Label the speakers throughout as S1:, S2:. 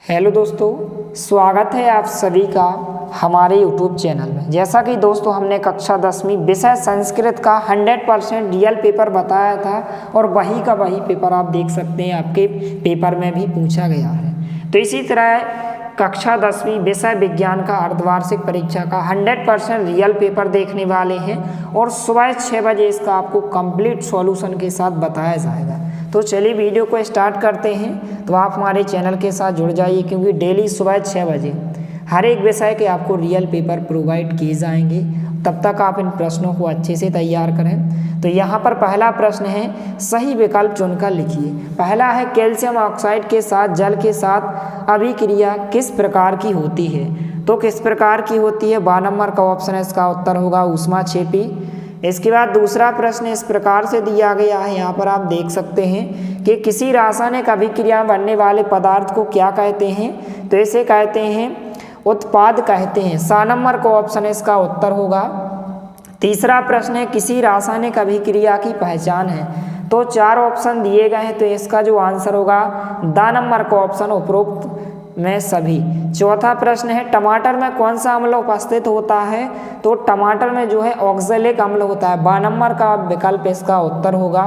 S1: Hello दोस्तों, स्वागत है आप सभी का हमारे यूट्यूब चैनल में। जैसा कि दोस्तों हमने कक्षा 10वीं विषय संस्कृत का 100% रियल पेपर बताया था और वही का वही पेपर आप देख सकते हैं, आपके पेपर में भी पूछा गया है। तो इसी तरह कक्षा 10वीं विषय विज्ञान का अर्धवार्षिक परीक्षा का 100% रियल पेपर देखने वाले हैं और सुबह 6 बजे इसका आपको कंप्लीट सॉल्यूशन के साथ बताया जाएगा। तो चलिए वीडियो को स्टार्ट करते हैं। तो आप हमारे चैनल के साथ जुड़ जाइए, क्योंकि डेली सुबह 6 बजे हर एक विषय के आपको रियल पेपर प्रोवाइड किए जाएंगे। तब तक आप इन प्रश्नों को अच्छे से तैयार करें। तो यहाँ पर पहला प्रश्न है, सही विकल्प चुनकर लिखिए। पहला है, कैल्शियम ऑक्साइड के साथ जल के साथ अभिक्रिया किस प्रकार की होती है? तो किस प्रकार की होती है? 12 नंबर का ऑप्शन है, इसका उत्तर होगा ऊष्माक्षेपी। इसके बाद दूसरा प्रश्न इस प्रकार से दिया गया है, यहाँ पर आप देख सकते हैं कि किसी रासायनिक अभिक्रिया में बनने वाले पदार्थ को क्या कहते हैं? तो इसे कहते हैं उत्पाद कहते हैं। 7 नंबर का ऑप्शन है, इसका उत्तर होगा। तीसरा प्रश्न है, किसी रासायनिक अभिक्रिया की पहचान है। तो 4 ऑप्शन दिए गए हैं, तो इसका जो आंसर होगा द नंबर का ऑप्शन, उपरोक्त में सभी। चौथा प्रश्न है, टमाटर में कौन सा अम्ल उपस्थित होता है? तो टमाटर में जो है ऑक्जेलिक अम्ल होता है। 12 नंबर का विकल्प इसका उत्तर होगा।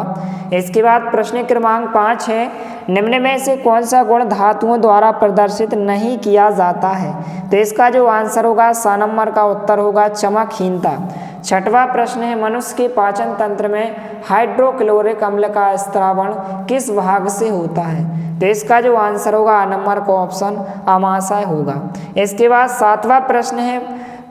S1: इसके बाद प्रश्न क्रमांक 5 है, निम्न में से कौन सा गुण धातुओं द्वारा प्रदर्शित नहीं किया जाता है? तो इसका जो आंसर होगा 7 नंबर का उत्तर होगा चमकहीनता। छठवां प्रश्न है, मनुष्य के पाचन तंत्र में हाइड्रोक्लोरिक अम्ल का स्त्रावण किस भाग से होता है? तो इसका जो आंसर होगा नंबर का ऑप्शन अमाशय होगा। इसके बाद 7वां प्रश्न है,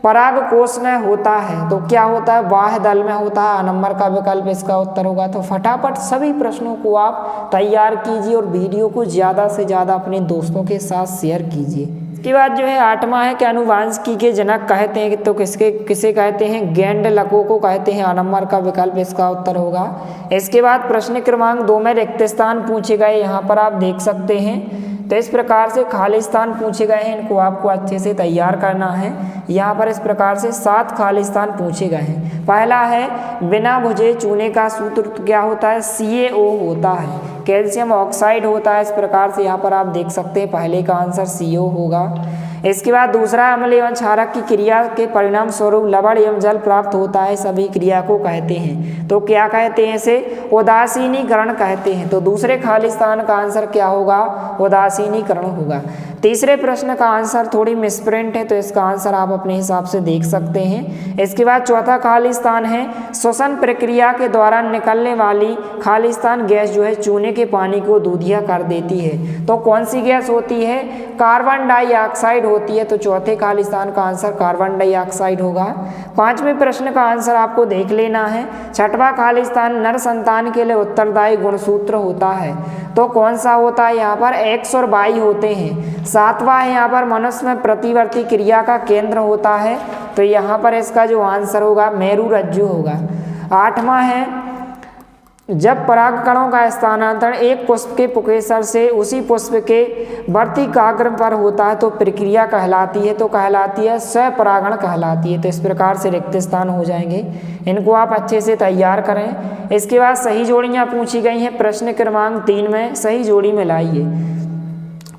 S1: परागकोश में होता है तो क्या होता है? बाह्य दल में होता है। नंबर का विकल्प इसका उत्तर होगा। तो फटाफट सभी प्रश्नों को आप तैयार कीजिए और वीडियो को ज़्यादा से ज़्यादा अपने दोस्तों के साथ शेयर कीजिए। इसके बाद जो है 8वां है कि अनुवांशिकी के जनक कहते हैं, तो किसे कहते हैं? गेंडलको को कहते हैं। नंबर का विकल्प इसका उत्तर होगा। इसके बाद प्रश्न क्रमांक 2 में रिक्त स्थान पूछे गए, यहाँ पर आप देख सकते हैं। तो इस प्रकार से खाली स्थान पूछे गए हैं, इनको आपको अच्छे से तैयार करना है। यहाँ पर इस प्रकार से 7 खाली स्थान पूछे गए हैं। पहला है, बिना भुजे चूने का सूत्र क्या होता है? CaO होता है। कैल्शियम ऑक्साइड होता है। इस प्रकार से यहाँ पर आप देख सकते हैं, पहले का आंसर CO होगा। इसके बाद दूसरा, अम्ल एवं क्षारक की क्रिया के परिणाम स्वरूप लवण एवं जल प्राप्त होता है, सभी क्रिया को कहते हैं। तो क्या कहते हैं? इसे उदासीनीकरण कहते हैं। तो दूसरे खाली स्थान का आंसर क्या होगा? उदासीनीकरण होगा। तीसरे प्रश्न का आंसर थोड़ी मिसप्रिंट है, तो इसका आंसर आप अपने हिसाब से देख सकते हैं। इसके बाद चौथा खाली स्थान है, श्वसन प्रक्रिया के दौरान निकलने वाली खाली स्थान गैस जो है चूने के पानी को दूधिया कर देती है। तो कौन सी गैस होती है? कार्बन डाइऑक्साइड होती है। तो चौथे खाली स्थान का आंसर कार्बन डाइऑक्साइड होगा। 5वें प्रश्न का आंसर आपको देख लेना है। 6वां खाली स्थान, नर संतान के लिए उत्तरदायी गुणसूत्र होता है। तो कौन सा होता है? यहाँ पर X और Y होते हैं। 7वां है, यहाँ पर मनुष्य में प्रतिवर्ती क्रिया का केंद्र होता है। तो यहाँ पर इसका जो आंसर होगा मेरु रज्जु होगा। 8वां है, जब परागकणों का स्थानांतरण एक पुष्प के पुकेसर से उसी पुष्प के वर्तिकाग्र पर होता है तो प्रक्रिया कहलाती है। तो कहलाती है स्वपरागण कहलाती है। तो इस प्रकार से रिक्त स्थान हो जाएंगे, इनको आप अच्छे से तैयार करें। इसके बाद सही जोड़ियाँ पूछी गई हैं। प्रश्न क्रमांक 3 में सही जोड़ी मिलाइए।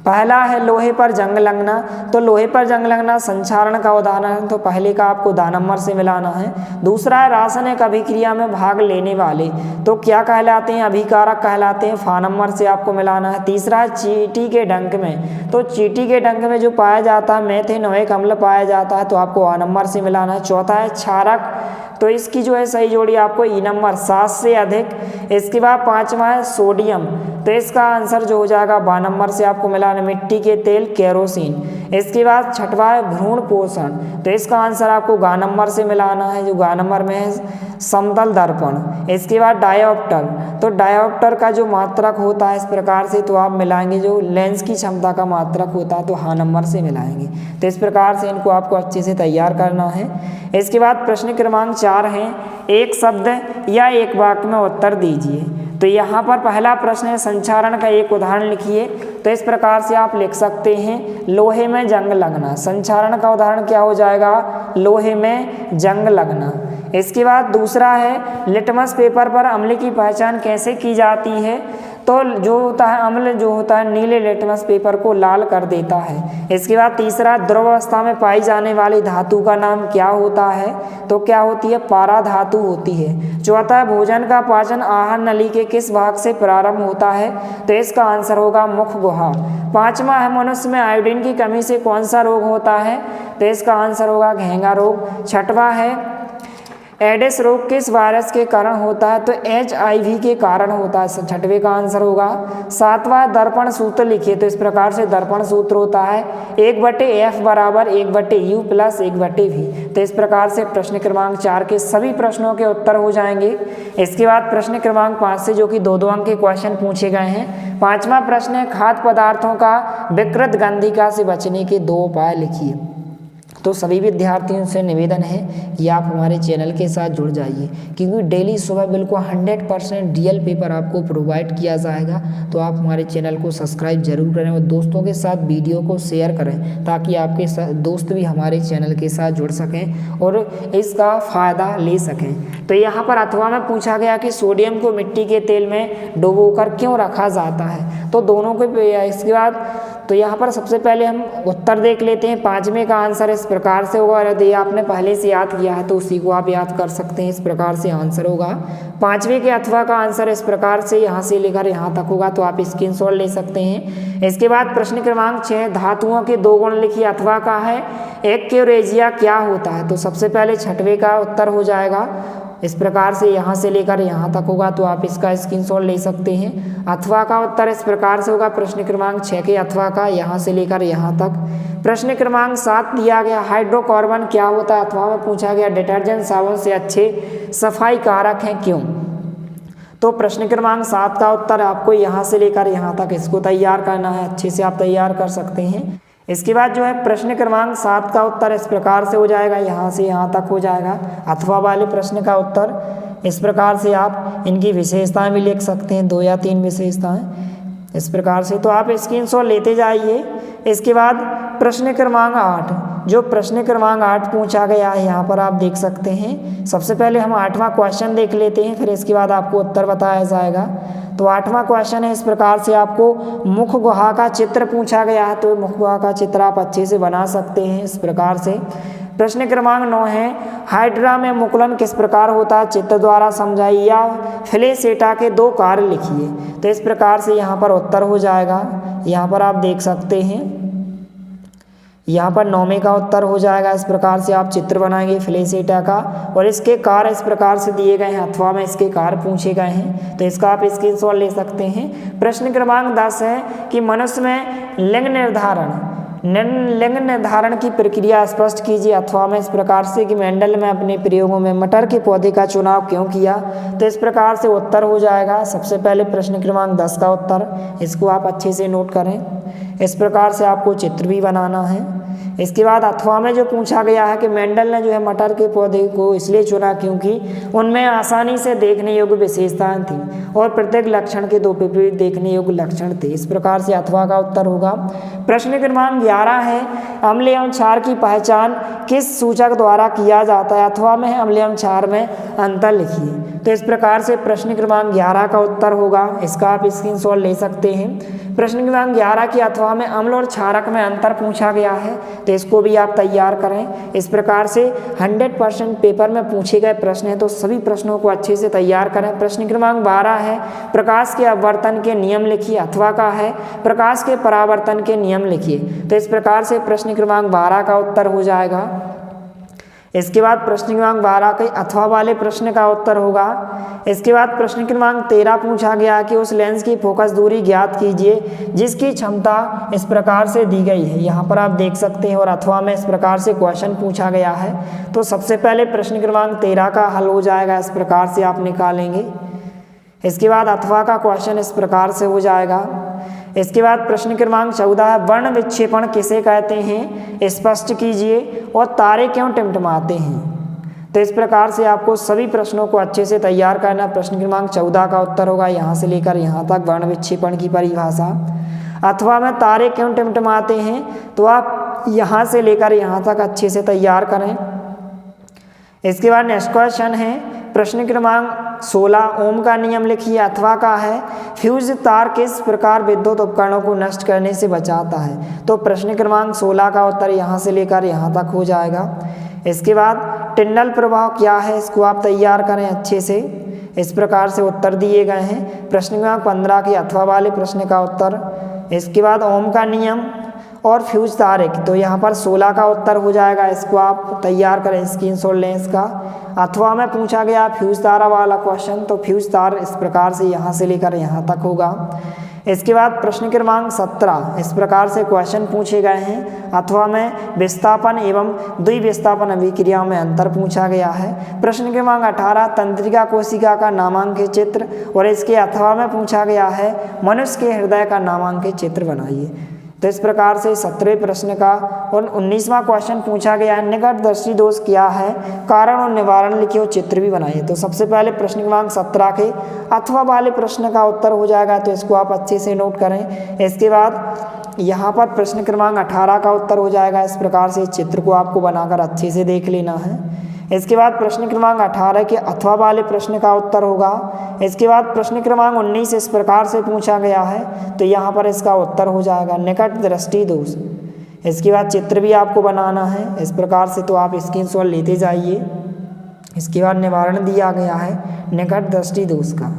S1: पहला है, लोहे पर जंग लगना। तो लोहे पर जंग लगना संक्षारण का उदाहरण है, तो पहले का आपको द नंबर से मिलाना है। दूसरा है, रासायनिक अभिक्रिया में भाग लेने वाले, तो क्या कहलाते हैं? अभिकारक कहलाते हैं। फा नंबर से आपको मिलाना है। तीसरा है, चींटी के डंक में। तो चींटी के डंक में जो पाया जाता है मेथेनोइक अम्ल पाया जाता है, तो आपको आ नंबर से मिलाना है। चौथा है, क्षारक। तो इसकी जो है सही जोड़ी आपको ई नंबर 7 से अधिक। इसके बाद 5वां है, सोडियम। तो इसका आंसर जो हो जाएगा 12 नंबर से आपको मिलाना, मिट्टी के तेल, केरोसिन। इसके बाद 6वां है, भ्रूण पोषण। तो इसका आंसर आपको गा नंबर से मिलाना है, जो गा नंबर में है समतल दर्पण। इसके बाद डायोप्टर। तो डायोप्टर का जो मात्रक होता है इस प्रकार से, तो आप मिलाएंगे जो लेंस की क्षमता का मात्रक होता है, तो हाँ नंबर से मिलाएंगे। तो इस प्रकार से इनको आपको अच्छे से तैयार करना है। इसके बाद प्रश्न क्रमांक 4 है, एक शब्द या एक वाक्य में उत्तर दीजिए। तो यहाँ पर पहला प्रश्न है, संक्षारण का एक उदाहरण लिखिए। तो इस प्रकार से आप लिख सकते हैं, लोहे में जंग लगना। संक्षारण का उदाहरण क्या हो जाएगा? लोहे में जंग लगना। इसके बाद दूसरा है, लिटमस पेपर पर अम्ल की पहचान कैसे की जाती है? तो जो होता है अम्ल जो होता है नीले लिटमस पेपर को लाल कर देता है। इसके बाद तीसरा, द्रव अवस्था में पाई जाने वाली धातु का नाम क्या होता है? तो क्या होती है? पारा धातु होती है। चौथा, भोजन का पाचन आहार नली के किस भाग से प्रारंभ होता है? तो इसका आंसर होगा मुख गुहा। पांचवा है, मनुष्य में आयोडीन की कमी से कौन सा रोग होता है? तो इसका आंसर होगा घेंगा रोग। छठवां है, एडिस रोग किस वायरस के कारण होता है? तो HIV के कारण होता है। छठवें का आंसर होगा। सातवां, दर्पण सूत्र लिखिए। तो इस प्रकार से दर्पण सूत्र होता है 1/F बराबर 1/U प्लस 1/V। तो इस प्रकार से प्रश्न क्रमांक 4 के सभी प्रश्नों के उत्तर हो जाएंगे। इसके बाद प्रश्न क्रमांक 5 से जो कि 2-2 अंक के क्वेश्चन पूछे गए हैं। पांचवा प्रश्न है, खाद्य पदार्थों का विकृत गंधिका से बचने के 2 उपाय लिखिए। तो सभी विद्यार्थियों से निवेदन है कि आप हमारे चैनल के साथ जुड़ जाइए, क्योंकि डेली सुबह बिल्कुल 100% रियल पेपर आपको प्रोवाइड किया जाएगा। तो आप हमारे चैनल को सब्सक्राइब जरूर करें और दोस्तों के साथ वीडियो को शेयर करें, ताकि आपके दोस्त भी हमारे चैनल के साथ जुड़ सकें और इसका फ़ायदा ले सकें। तो यहाँ पर अथवा में पूछा गया कि सोडियम को मिट्टी के तेल में डुबोकर क्यों रखा जाता है? तो दोनों को इसके बाद तो यहाँ पर सबसे पहले हम उत्तर देख लेते हैं। पाँचवें का आंसर इस प्रकार से होगा, और यदि आपने पहले से याद किया है तो उसी को आप याद कर सकते हैं। इस प्रकार से आंसर होगा। पाँचवें के अथवा का आंसर इस प्रकार से यहाँ से लेकर यहाँ तक होगा, तो आप स्क्रीनशॉट ले सकते हैं। इसके बाद प्रश्न क्रमांक 6, धातुओं के 2 गुण लिखिए। अथवा का है एक्यूरेजिया क्या होता है? तो सबसे पहले छठवें का उत्तर हो जाएगा। इस प्रकार से यहाँ से लेकर यहाँ तक होगा, तो आप इसका स्क्रीनशॉट ले सकते हैं। अथवा का उत्तर इस प्रकार से होगा। प्रश्न क्रमांक 6 के अथवा का यहाँ से लेकर यहाँ तक। प्रश्न क्रमांक 7 दिया गया, हाइड्रोकार्बन क्या होता है? अथवा में पूछा गया डिटर्जेंट साबुन से अच्छे सफाई कारक हैं क्यों? तो प्रश्न क्रमांक 7 का उत्तर आपको यहाँ से लेकर यहाँ तक इसको तैयार करना है। अच्छे से आप तैयार कर सकते हैं। इसके बाद जो है प्रश्न क्रमांक 7 का उत्तर इस प्रकार से हो जाएगा, यहाँ से यहाँ तक हो जाएगा। अथवा वाले प्रश्न का उत्तर इस प्रकार से आप इनकी विशेषताएं भी लिख सकते हैं, 2 या 3 विशेषताएं इस प्रकार से। तो आप स्क्रीनशॉट लेते जाइए। इसके बाद प्रश्न क्रमांक 8, जो प्रश्न क्रमांक 8 पूछा गया है यहाँ पर आप देख सकते हैं। सबसे पहले हम 8वां क्वेश्चन देख लेते हैं, फिर इसके बाद आपको उत्तर बताया जाएगा। तो 8वां क्वेश्चन है इस प्रकार से, आपको मुख गुहा का चित्र पूछा गया है। तो मुख गुहा का चित्र आप अच्छे से बना सकते हैं इस प्रकार से। प्रश्न क्रमांक 9 है, हाइड्रा में मुकुलन किस प्रकार होता है? चित्र द्वारा समझाइए या फ्लेसेटा के 2 कार्य लिखिए। तो इस प्रकार से यहाँ पर उत्तर हो जाएगा। यहाँ पर आप देख सकते हैं, यहाँ पर 9वें का उत्तर हो जाएगा। इस प्रकार से आप चित्र बनाएंगे फ्लेसेटा का, और इसके कार्य इस प्रकार से दिए गए हैं। अथवा में इसके कार्य पूछे गए हैं, तो इसका आप स्क्रीनशॉट ले सकते हैं। प्रश्न क्रमांक 10 है कि मनुष्य में लिंग निर्धारण की प्रक्रिया स्पष्ट कीजिए। अथवा में इस प्रकार से कि मेंडल में अपने प्रयोगों में मटर के पौधे का चुनाव क्यों किया? तो इस प्रकार से उत्तर हो जाएगा। सबसे पहले प्रश्न क्रमांक 10 का उत्तर, इसको आप अच्छे से नोट करें। इस प्रकार से आपको चित्र भी बनाना है। इसके बाद अथवा में जो पूछा गया है कि मेंडल ने जो है मटर के पौधे को इसलिए चुना क्योंकि उनमें आसानी से देखने योग्य विशेषताएं थीं और प्रत्येक लक्षण के 2 विपरीत देखने योग्य लक्षण थे। इस प्रकार से अथवा का उत्तर होगा। प्रश्न क्रमांक 11 है, अम्ल एवं क्षार की पहचान किस सूचक द्वारा किया जाता है? अथवा में है अम्ल एवं क्षार में अंतर लिखिए। तो इस प्रकार से प्रश्न क्रमांक 11 का उत्तर होगा। इसका आप स्क्रीनशॉट ले सकते हैं। प्रश्न क्रमांक 11 की अथवा में अम्ल और क्षारक में अंतर पूछा गया है, तो इसको भी आप तैयार करें। इस प्रकार से 100% पेपर में पूछे गए प्रश्न हैं, तो सभी प्रश्नों को अच्छे से तैयार करें। प्रश्न क्रमांक 12 है, प्रकाश के अपवर्तन के नियम लिखिए। अथवा का है प्रकाश के परावर्तन के नियम लिखिए। तो इस प्रकार से प्रश्न क्रमांक 12 का उत्तर हो जाएगा। इसके बाद प्रश्न क्रमांक 12 के अथवा वाले प्रश्न का उत्तर होगा। इसके बाद प्रश्न क्रमांक 13 पूछा गया कि उस लेंस की फोकस दूरी ज्ञात कीजिए जिसकी क्षमता इस प्रकार से दी गई है। यहाँ पर आप देख सकते हैं, और अथवा में इस प्रकार से क्वेश्चन पूछा गया है। तो सबसे पहले प्रश्न क्रमांक 13 का हल हो जाएगा, इस प्रकार से आप निकालेंगे। इसके बाद अथवा का क्वेश्चन इस प्रकार से हो जाएगा। इसके बाद प्रश्न क्रमांक 14 है, वर्ण विक्षेपण किसे कहते हैं? स्पष्ट कीजिए, और तारे क्यों टिमटिमाते हैं? तो इस प्रकार से आपको सभी प्रश्नों को अच्छे से तैयार करना। प्रश्न क्रमांक 14 का उत्तर होगा यहाँ से लेकर यहाँ तक वर्ण विक्षेपण की परिभाषा। अथवा में तारे क्यों टिमटिमाते हैं, तो आप यहाँ से लेकर यहाँ तक अच्छे से तैयार करें। इसके बाद नेक्स्ट क्वेश्चन है प्रश्न क्रमांक 16 ओम का नियम लिखिए। अथवा का है फ्यूज तार किस प्रकार विद्युत उपकरणों को नष्ट करने से बचाता है। तो प्रश्न क्रमांक 16 का उत्तर यहाँ से लेकर यहाँ तक हो जाएगा। इसके बाद टिंडल प्रभाव क्या है, इसको आप तैयार करें अच्छे से। इस प्रकार से उत्तर दिए गए हैं। प्रश्न क्रमांक 15 के अथवा वाले प्रश्न का उत्तर। इसके बाद ओम का नियम और फ्यूज तार एक, तो यहाँ पर 16 का उत्तर हो जाएगा। इसको आप तैयार करें, स्क्रीनशॉट लें इसका। अथवा में पूछा गया फ्यूज तारा वाला क्वेश्चन, तो फ्यूज तार इस प्रकार से यहाँ से लेकर यहाँ तक होगा। इसके बाद प्रश्न क्रमांक 17 इस प्रकार से क्वेश्चन पूछे गए हैं। अथवा में विस्थापन एवं द्विविस्थापन अभिक्रियाओं में अंतर पूछा गया है। प्रश्न क्रमांक 18 तंत्रिका कोशिका का नामांकित चित्र, और इसके अथवा में पूछा गया है मनुष्य के हृदय का नामांकित चित्र बनाइए। तो इस प्रकार से 17वें प्रश्न का और 19वां क्वेश्चन पूछा गया है निकट दृष्टि दोष क्या है, कारण और निवारण लिखिए और चित्र भी बनाइए। तो सबसे पहले प्रश्न क्रमांक 17 के अथवा वाले प्रश्न का उत्तर हो जाएगा, तो इसको आप अच्छे से नोट करें। इसके बाद यहाँ पर प्रश्न क्रमांक 18 का उत्तर हो जाएगा। इस प्रकार से चित्र को आपको बनाकर अच्छे से देख लेना है। इसके बाद प्रश्न क्रमांक 18 के अथवा वाले प्रश्न का उत्तर होगा। इसके बाद प्रश्न क्रमांक 19 इस प्रकार से पूछा गया है, तो यहाँ पर इसका उत्तर हो जाएगा निकट दृष्टि दोष। इसके बाद चित्र भी आपको बनाना है इस प्रकार से, तो आप स्क्रीनशॉट लेते जाइए। इसके बाद निवारण दिया गया है निकट दृष्टि दोष का,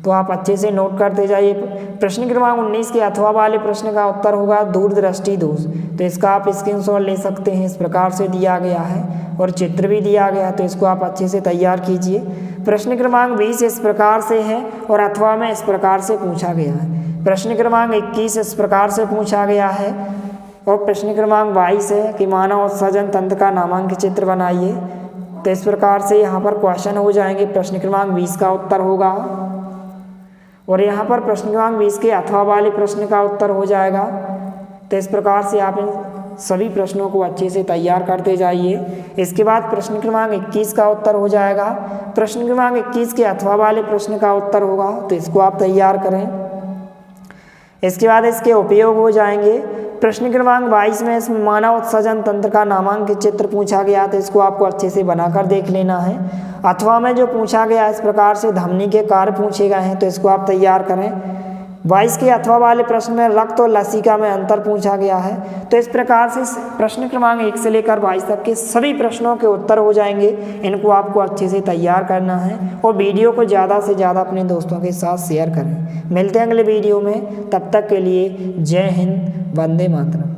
S1: तो आप अच्छे से नोट करते जाइए। प्रश्न क्रमांक 19 के अथवा वाले प्रश्न का उत्तर होगा दूरदृष्टि दोष, तो इसका आप स्क्रीनशॉट ले सकते हैं। इस प्रकार से दिया गया है और चित्र भी दिया गया है, तो इसको आप अच्छे से तैयार कीजिए। प्रश्न क्रमांक 20 इस प्रकार से है और अथवा में इस प्रकार से पूछा गया है। प्रश्न क्रमांक 21 इस प्रकार से पूछा गया है और प्रश्न क्रमांक 22 है कि मानव उत्सर्जन तंत्र का नामांकित चित्र बनाइए। तो इस प्रकार से यहाँ पर क्वेश्चन हो जाएंगे। प्रश्न क्रमांक 20 का उत्तर होगा और यहाँ पर प्रश्न क्रमांक 20 के अथवा वाले प्रश्न का उत्तर हो जाएगा। तो इस प्रकार से आप इन सभी प्रश्नों को अच्छे से तैयार करते जाइए। इसके बाद प्रश्न क्रमांक 21 का उत्तर हो जाएगा। प्रश्न क्रमांक 21 के अथवा वाले प्रश्न का उत्तर होगा, तो इसको आप तैयार करें। इसके बाद इसके उपयोग हो जाएंगे। प्रश्न क्रमांक 22 में इसमें मानव उत्सर्जन तंत्र का नामांकित चित्र पूछा गया, तो इसको आपको अच्छे से बनाकर देख लेना है। अथवा में जो पूछा गया इस प्रकार से धमनी के कार्य पूछे गए हैं, तो इसको आप तैयार करें। 22 के अथवा वाले प्रश्न में रक्त और लसिका में अंतर पूछा गया है। तो इस प्रकार से प्रश्न क्रमांक 1 से लेकर 22 तक के सभी प्रश्नों के उत्तर हो जाएंगे। इनको आपको अच्छे से तैयार करना है और वीडियो को ज़्यादा से ज़्यादा अपने दोस्तों के साथ शेयर करें। मिलते हैं अगले वीडियो में, तब तक के लिए जय हिंद, वंदे मातरम।